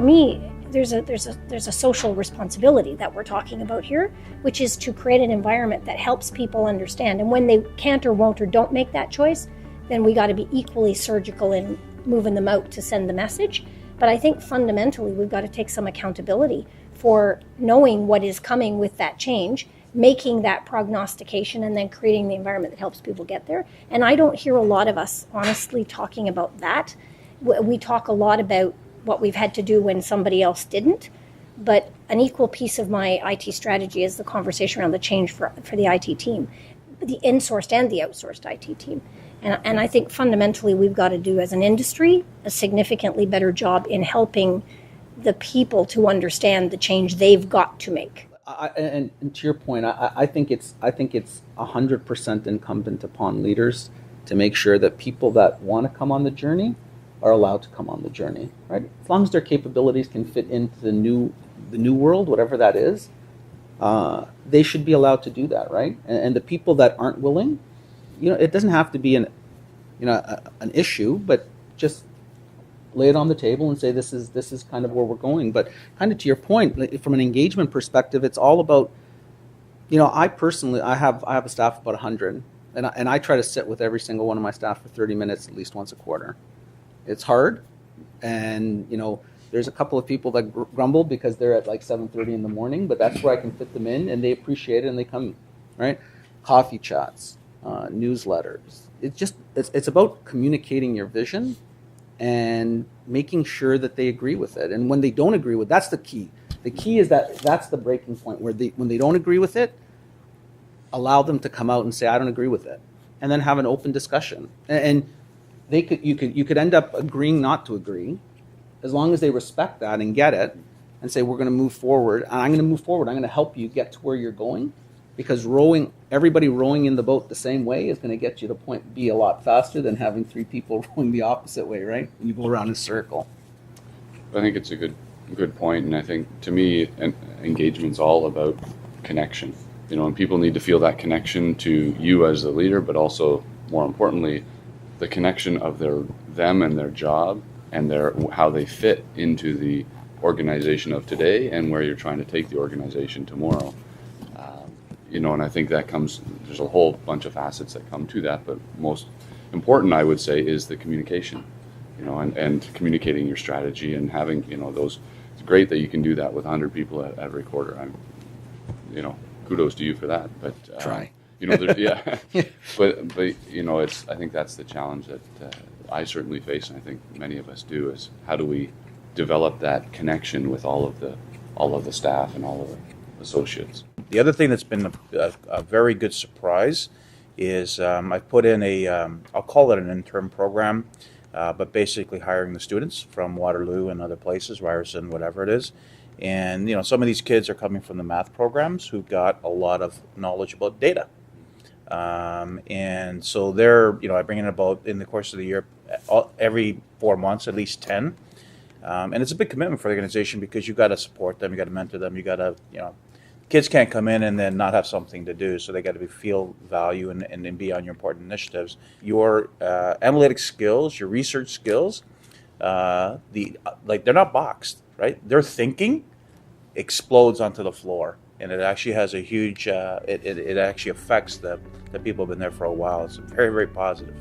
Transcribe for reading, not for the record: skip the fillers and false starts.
me, there's a social responsibility that we're talking about here, which is to create an environment that helps people understand. And when they can't or won't or don't make that choice, then we got to be equally surgical in moving them out to send the message. But I think fundamentally we've got to take some accountability for knowing what is coming with that change, making that prognostication, and then creating the environment that helps people get there. And I don't hear a lot of us honestly talking about that. We talk a lot about what we've had to do when somebody else didn't, but an equal piece of my IT strategy is the conversation around the change for the IT team, the insourced and the outsourced IT team. And I think fundamentally we've got to do as an industry a significantly better job in helping the people to understand the change they've got to make. And to your point, I think it's 100% incumbent upon leaders to make sure that people that want to come on the journey are allowed to come on the journey, right? As long as their capabilities can fit into the new world, whatever that is, they should be allowed to do that, right? And the people that aren't willing, it doesn't have to be an issue, but just lay it on the table and say this is kind of where we're going. But kind of to your point, from an engagement perspective, it's all about, I personally, I have a staff of about 100, and I try to sit with every single one of my staff for 30 minutes at least once a quarter. It's hard, and there's a couple of people that grumble because they're at like 7:30 in the morning, but that's where I can fit them in, and they appreciate it, and they come, right? Coffee chats, newsletters. It's about communicating your vision and making sure that they agree with it. And when they don't agree with, that's the key. The key is that's the breaking point where when they don't agree with it, allow them to come out and say, I don't agree with it, and then have an open discussion. And you could end up agreeing not to agree, as long as they respect that and get it and say, we're going to move forward, and I'm going to move forward. I'm going to help you get to where you're going, because everybody rowing in the boat the same way is going to get you to point B a lot faster than having 3 people rowing the opposite way, right? And you go around in a circle. I think it's a good point, and I think to me, engagement's all about connection. And people need to feel that connection to you as the leader, but also, more importantly, the connection of them and their job and how they fit into the organization of today and where you're trying to take the organization tomorrow. And I think there's a whole bunch of facets that come to that, but most important, I would say, is the communication, and communicating your strategy and having, those. It's great that you can do that with 100 people at every quarter. Kudos to you for that, but try. Yeah. but it's. I think that's the challenge that I certainly face, and I think many of us do. Is how do we develop that connection with all of the staff and all of the associates? The other thing that's been a very good surprise is I've put in I'll call it an intern program, but basically hiring the students from Waterloo and other places, Ryerson, whatever it is. And some of these kids are coming from the math programs who've got a lot of knowledge about data. And so they're, I bring in about, in the course of the year, every 4 months, at least 10. And it's a big commitment for the organization because you've got to support them, you got to mentor them, you got to, kids can't come in and then not have something to do, so they got to feel value and be on your important initiatives. Your analytic skills, your research skills, they're not boxed, right? Their thinking explodes onto the floor, and it actually has a huge, it actually affects the people who've been there for a while. It's very, very positive.